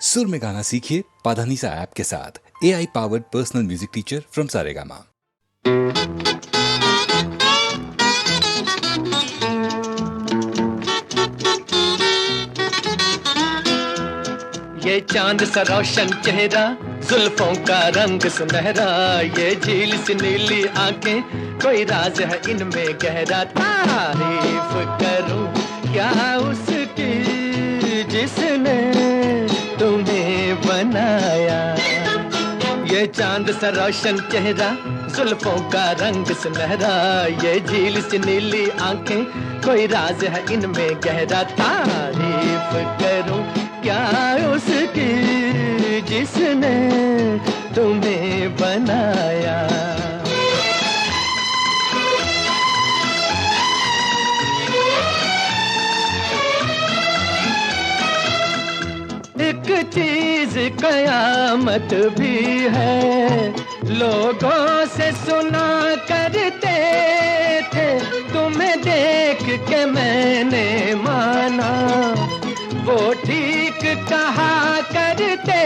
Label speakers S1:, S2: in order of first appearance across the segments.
S1: सुर में गाना सीखिए पाधानीसा ऐप के साथ। AI powered personal music teacher from Saregama.
S2: ये चांद सा रोशन चेहरा, जुल्फों का रंग सुनहरा, ये झील सी नीली आंखें, कोई राज है इनमें गहरा। तारीफ करूं क्या उसकी जिसने तुम्हें बनाया। ये चांद सा रोशन चेहरा, जुल्फों का रंग सुनहरा, ये झील सी नीली आंखें, कोई राज है इनमें गहरा। तारीफ करूं क्या उसकी जिसने तुम्हें बनाया। एक चीज कयामत भी है, लोगों से सुना करते थे, तुम्हें देख के मैंने माना, वो ठीक कहा करते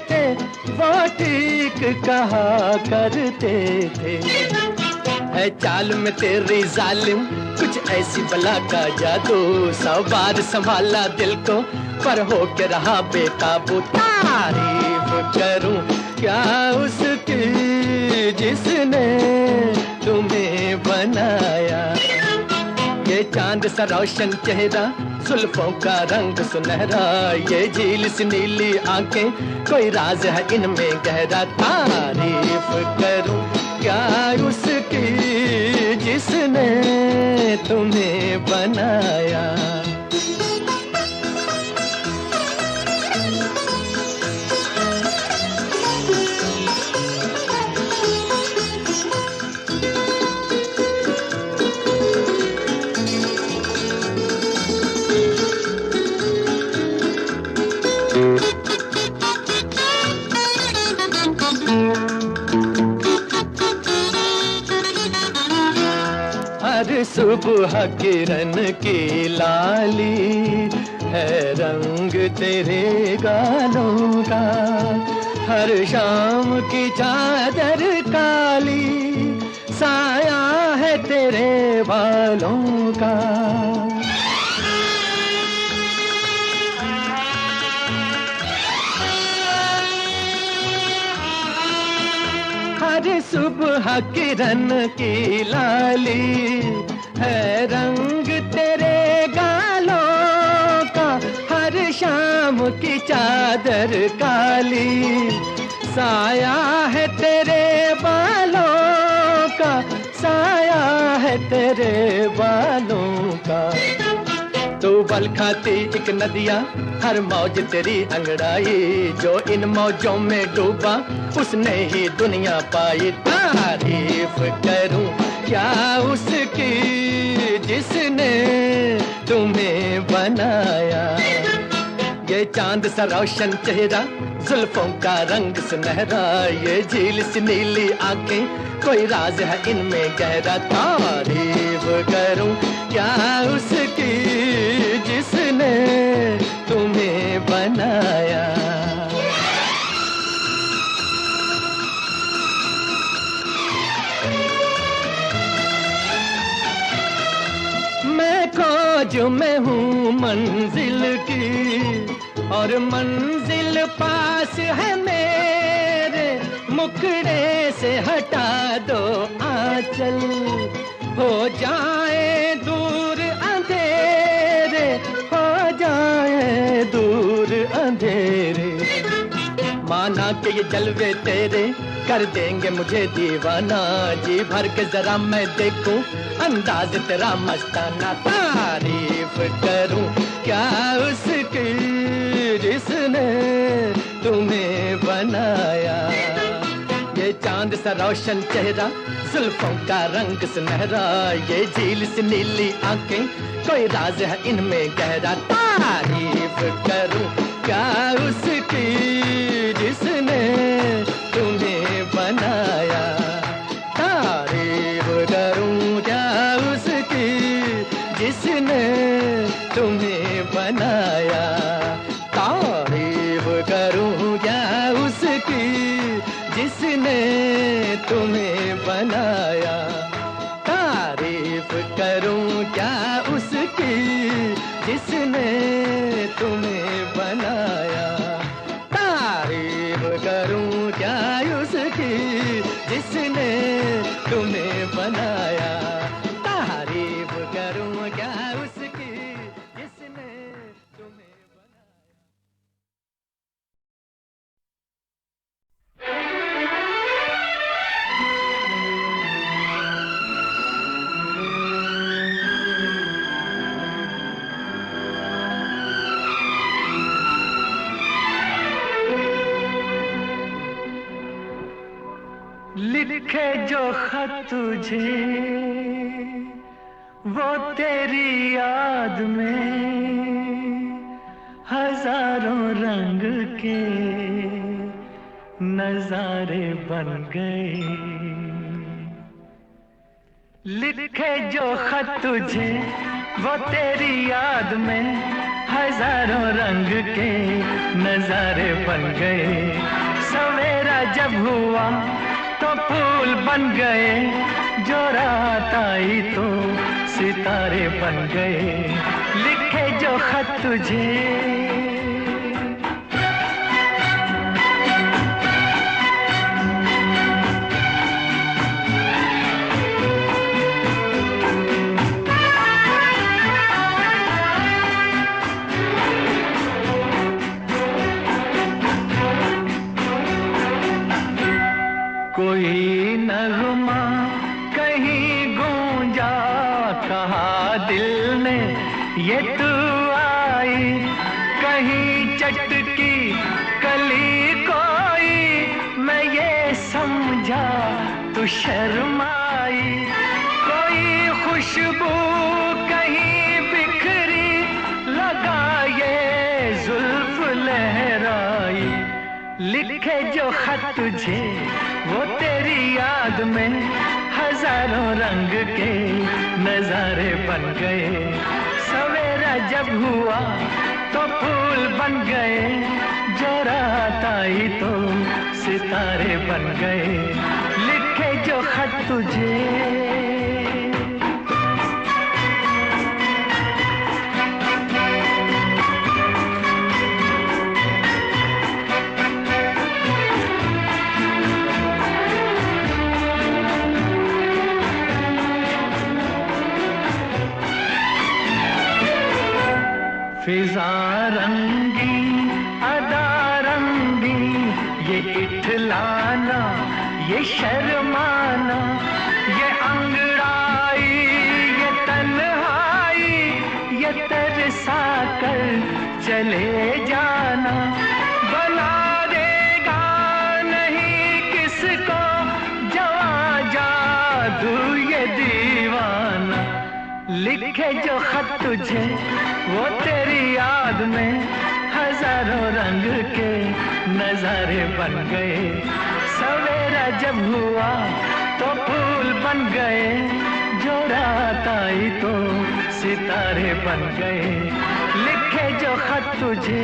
S2: थे, वो ठीक कहा करते थे। है चाल में तेरी जालिम कुछ ऐसी बला का जादू, 100 बार संभाला दिल को पर हो के रहा बेकाबू। तारीफ करूं क्या उसकी जिसने तुम्हें बनाया। ये चांद सा रोशन चेहरा, जुल्फों का रंग सुनहरा, ये झील सी नीली आंखें, कोई राज है इनमें गहरा। तारीफ करूं क्या उसकी जिसने तुम्हें बनाया। हर सुबह किरण की लाली है रंग तेरे गालों का, हर शाम की चादर काली साया है तेरे बालों का। हर सुबह किरण की लाली है रंग तेरे गालों का, हर शाम की चादर काली साया है तेरे बालों का, साया है तेरे बालों का। तू बल खाती एक नदिया, हर मौज तेरी अंगड़ाई, जो इन मौजों में डूबा उसने ही दुनिया पाई। तारीफ करूं क्या उसकी जिसने तुम्हें बनाया। ये चांद सा रोशन चेहरा, जुल्फों का रंग सुनहरा, ये झील सी नीली आंखें, कोई राज है इनमें गहरा। तारीफ करूं क्या उसकी जिसने तुम्हें बनाया। मैं खोज में हूँ मंजिल की, और मंजिल पास है मेरे, मुखड़े से हटा दो आंचल, हो जाए दूर अंधेरे, हो जाए दूर अंधेरे। माना कि ये जलवे तेरे कर देंगे मुझे दीवाना, जी भर के जरा मैं देखूं अंदाज तेरा मस्ताना। तारीफ करूं क्या उसकी जिसने तुम्हें बनाया। ये चांद सा रोशन चेहरा, जुल्फों का रंग सुनहरा, ये झील सी नीली आंखें, कोई राज है इनमें गहरा। तारीफ करूं क्या उसकी जिसने तुम्हें बनाया। तारीफ करूं क्या उसकी जिसने तुम्हें बनाया। तारीफ तुम्हें बनाया। तारीफ करूं क्या उसकी जिसने तुम्हें बनाया। तारीफ करूं क्या उसकी जिसने तुम्हें बनाया। तारीफ करूं क्या उसकी जिसने तुम्हें बनाया। लिखे जो खत तुझे वो तेरी याद में हजारों रंग के नजारे बन गए। लिखे जो खत तुझे वो तेरी याद में हजारों रंग के नजारे बन गए। सवेरा जब हुआ तो फूल बन गए, जो रात आई तो सितारे बन गए। लिखे जो खत तुझे कोई नगमा कहीं गूंजा, कहा दिल ने ये तू आई। कहीं चटकी कली कोई मैं ये समझा तू शर्माई। कोई खुशबू कहीं बिखरी, लगा ये जुल्फ लहराई। लिखे जो खत तुझे वो तेरी याद में हजारों रंग के नजारे बन गए। सवेरा जब हुआ तो फूल बन गए, जो रात आई तो सितारे बन गए। लिखे जो खत तुझे फिजा रंगी अदा रंगी, ये इठलाना ये शर्माना, ये अंगड़ाई ये तन्हाई, ये तरसा कर चले जाना। बना देगा नहीं किसको जवां जादू ये दीवाना। लिखे जो खत तुझे वो तेरी याद में हजारों रंग के नजारे बन गए। सवेरा जब हुआ तो फूल बन गए, जो रात आई तो सितारे बन गए। लिखे जो खत तुझे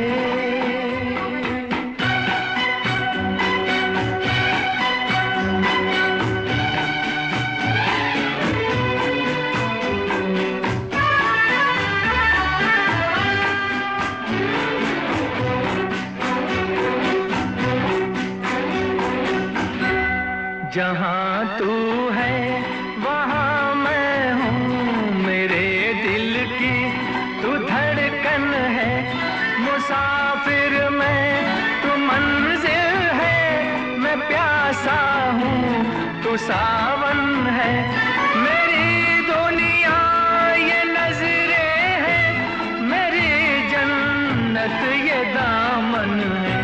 S2: जहाँ तू है वहाँ मैं हूँ, मेरे दिल की तू धड़कन है। मुसाफिर मैं तू मंजिल है, मैं प्यासा हूँ तू सावन है। मेरी दुनिया ये नजरें हैं, मेरी जन्नत ये दामन है।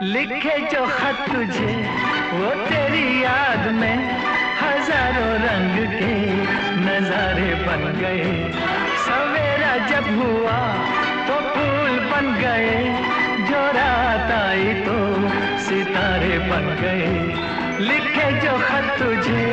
S2: लिखे जो खत तुझे वो तेरी याद में हजारों रंग के नजारे बन गए। सवेरा जब हुआ तो फूल बन गए, जो रात आई तो सितारे बन गए। लिखे जो खत तुझे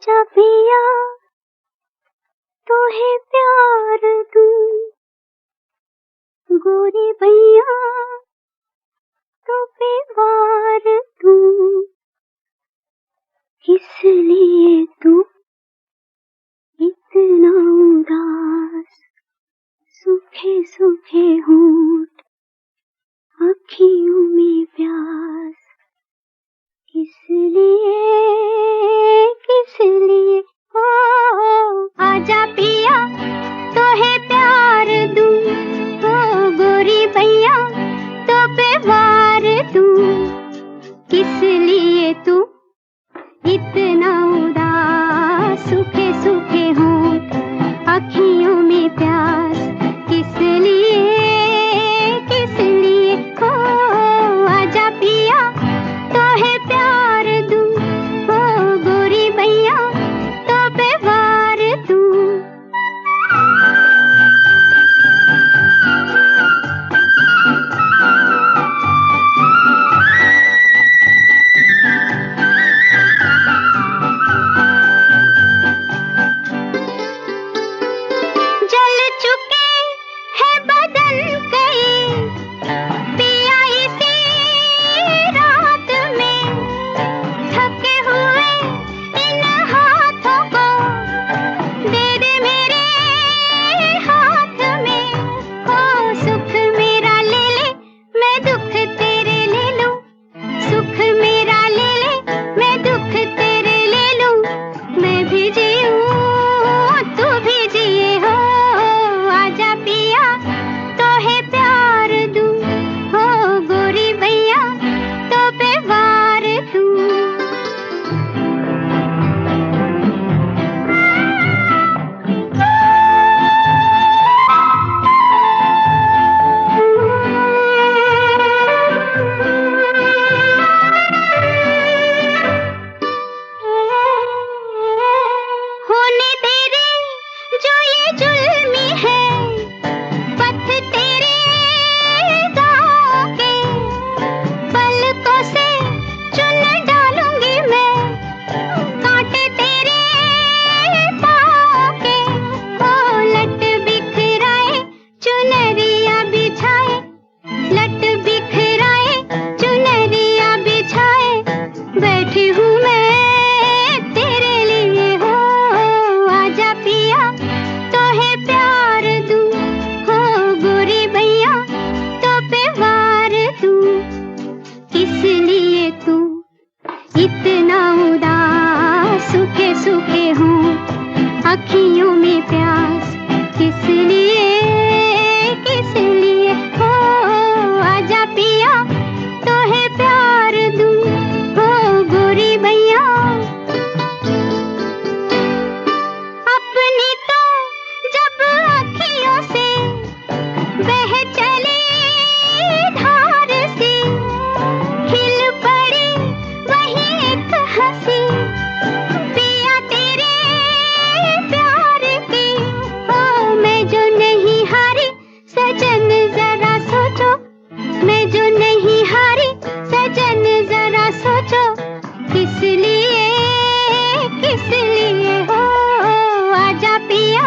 S3: आजा पिया तोहे प्यार दूं, गोरी भैया तो पे वार दूं, किस लिए तू इतना उदास, सूखे सूखे होंठ आँखियों में प्यास, किस लिए ओ आजा पिया तोहे प्यार दूं, ओ गोरी भैया तो पे वार दूं, किस लिए तू इतना उदास, सूखे सूखे होंठ आँखियों में प्यास, किस लिए ओ आजा पिया तोहे प्यार दूं, ओ गोरी भैया तो पे वार दूं। जल चुके हैं बदन कई पिया इसी रात में, थके हुए इन हाथों को दे दे मेरे हाथ में, ओ सुख मेरा ले ले मैं दुख तेरे ले लूं, सुख मेरा ले ले मैं दुख तेरे ले लूं, मैं भी जीऊं तू भी जिए हो, आजा पिया तोहे प्यार दूं, हो गोरी भैया तो पे वार दूं। होने तेरे जो ये जुल्मी है, पथ तेरे गाँव के, पलकों से चुन डालूंगी मैं, कांटे तेरे पाँव के, ओ लट बिखराए चुनरिया बिछाए, लट बिखराए चुनरिया बिछाए, बैठी हूँ मैं तेरे लिए हो, आजा पिया तोहे प्यार दूं, हो गोरी भैया तो पे वार दूं, किस लिए तू इतना उदास, सूखे सूखे होंठ आँखियों में प्यास, किस लिए हो आजा पिया तोहे प्यार दूं, हो गोरी भैया। अपनी तो जब अखियों से बह चली धार सी, खिल पड़ी वही एक हंसी, पिया तेरे प्यार की, ओ मैं जो नहीं हारी सजन जरा सोचो, मैं जो नहीं हारी सजन जरा सोचो, किस लिए हो आजा पिया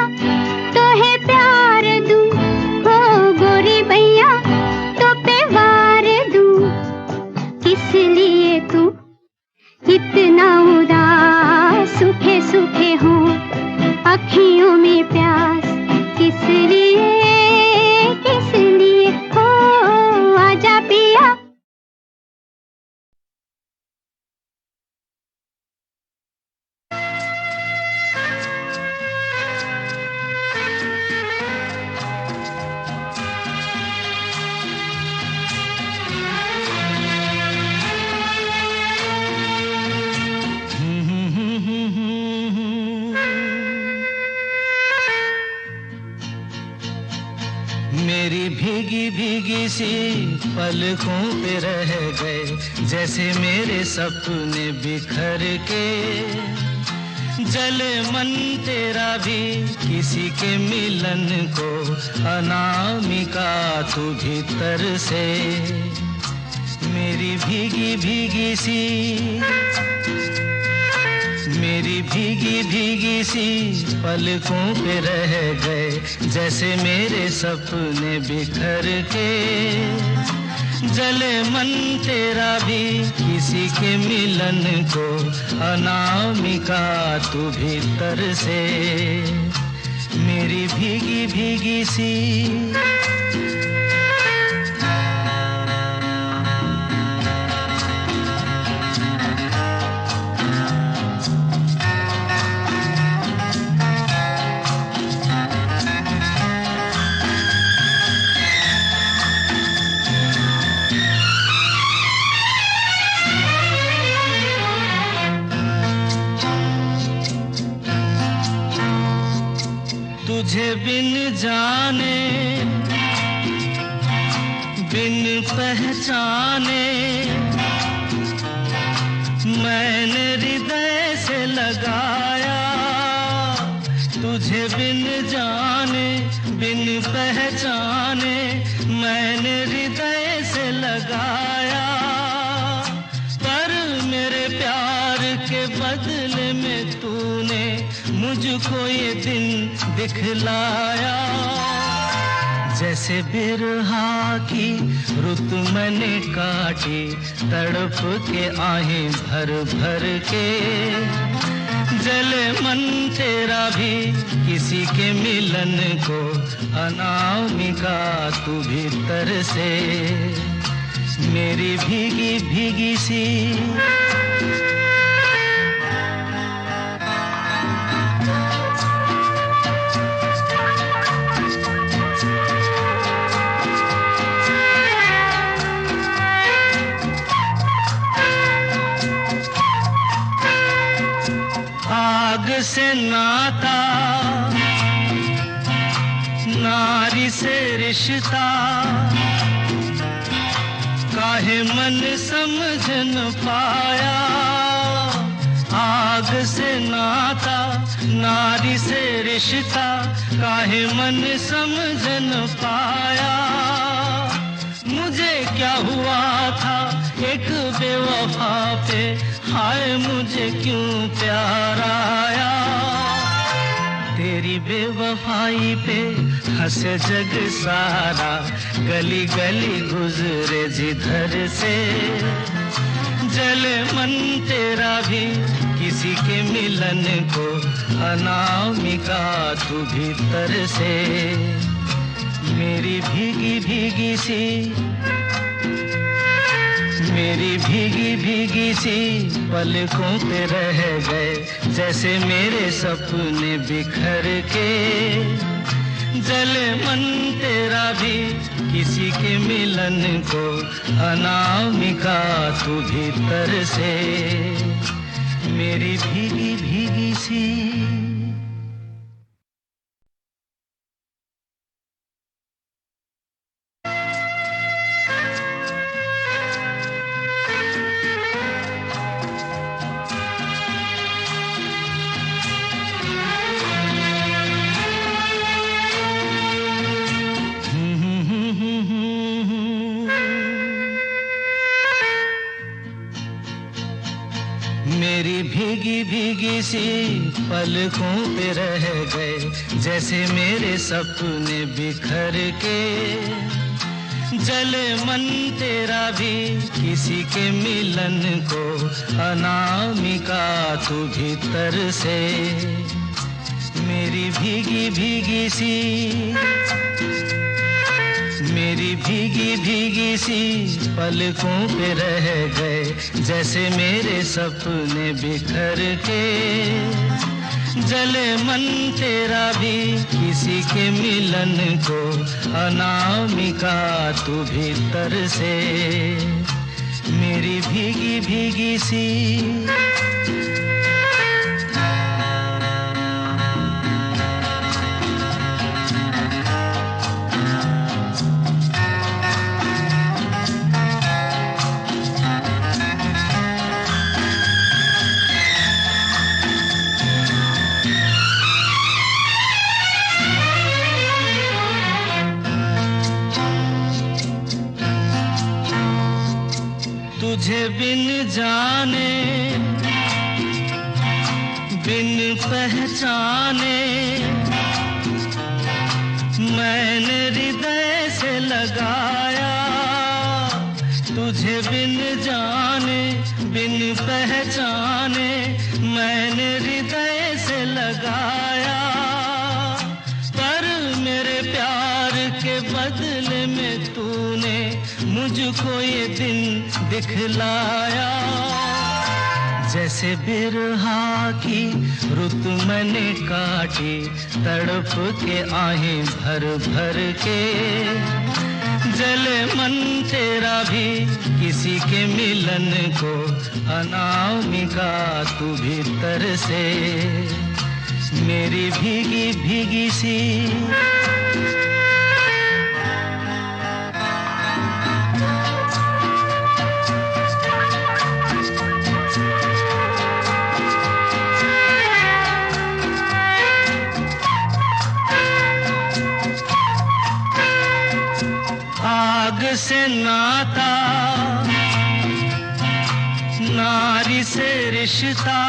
S3: तोहे प्यार दूं, हो गोरी भैया तो पे वार दूं, किस लिए तू इतना उदास, सूखे सूखे होंठ आँखियों में प्यास, किस लिए हो आजा पिया।
S2: मेरी भीगी भीगी सी पलकों पे रह गए, जैसे मेरे सपने बिखर के, जले मन तेरा भी किसी के मिलन को, अनामिका तू भीतर से, मेरी भीगी भीगी सी मेरी भीगी भीगी सी पलकों पे रह गए, जैसे मेरे सपने बिखर के। जले मन तेरा भी किसी के मिलन को, अनामिका तू भीतर से मेरी भीगी भीगी सी। तुझे बिन जाने बिन पहचाने मैंने हृदय से लगाया। तुझे बिन जाने बिन पहचाने मैंने हृदय से लगाया, पर मेरे प्यार के बदले में तूने मुझको ये दिन दिखलाया। जैसे बिरहा की रुत मैंने काटी, तड़प के आहें भर भर के। जले मन तेरा भी किसी के मिलन को, अनामिका तू भीतर से मेरी भीगी भीगी सी। आग से नाता, नारी से रिश्ता, काहे मन समझ न पाया। आग से नाता, नारी से रिश्ता, काहे मन समझ न पाया। मुझे क्या हुआ था एक बेवफा पे, हाय मुझे क्यों प्यार आया। तेरी बेवफाई पे हंसे जग सारा, गली गली गुजरे जिधर से। जले मन तेरा भी किसी के मिलन को, अनामिका तू भीतर से मेरी भीगी भीगी सी। मेरी भीगी भीगी सी पलकों पे रह गए, जैसे मेरे सपने बिखर के। जले मन तेरा भी किसी के मिलन को, अनामिका तू भीतर से मेरी भीगी भीगी सी। मेरी भीगी भीगी सी पलकों पे रह गए, जैसे मेरे सपने बिखर के। जले मन तेरा भी किसी के मिलन को, अनामिका तू भीतर से मेरी भीगी भीगी सी। मेरी भीगी भीगी सी पलकों पे रह गए, जैसे मेरे सपने बिखर के। जले मन तेरा भी किसी के मिलन को, अनामिका तू भीतर से मेरी भीगी भीगी सी। तुझे बिन जाने बिन पहचाने मैंने हृदय से लगाया, तुझे बिन जाने बिन पहचाने मैंने हृदय से लगाया। पर मेरे प्यार के बदले में तूने मुझको ये दिन दिखलाया। जैसे बिरहा की रुत मैंने काटी, तड़प के आहें भर भर के, जले मन तेरा भी किसी के मिलन को, अनामिका तू भीतर से मेरी भीगी भीगी सी। आग से नाता, नारी से रिश्ता,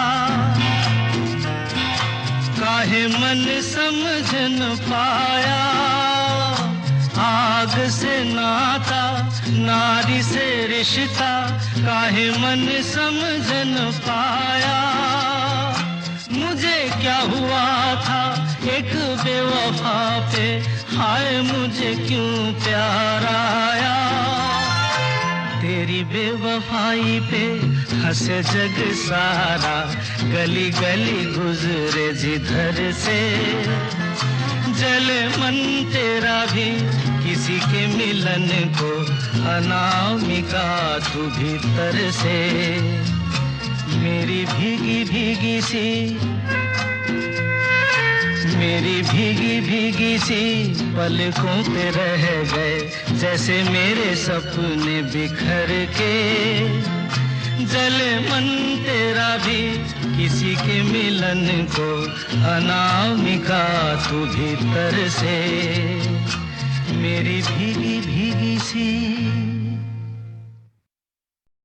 S2: काहे मन समझ न पाया। आग से नाता, नारी से रिश्ता, काहे मन समझ न पाया। मुझे क्या हुआ था एक बेवफा पे, हाय मुझे क्यों प्यार आया। तेरी बेवफाई पे हंसे जग सारा, गली गली गुजरे जिधर से, जले मन तेरा भी किसी के मिलन को, अनामिका तू भीतर से मेरी भीगी भीगी सी, मेरी भीगी भीगी सी पलकों पे रह गए, जैसे मेरे सपने बिखर के, जले मन तेरा भी किसी के मिलन को, अनामिका तू भीतर से मेरी भीगी भीगी सी।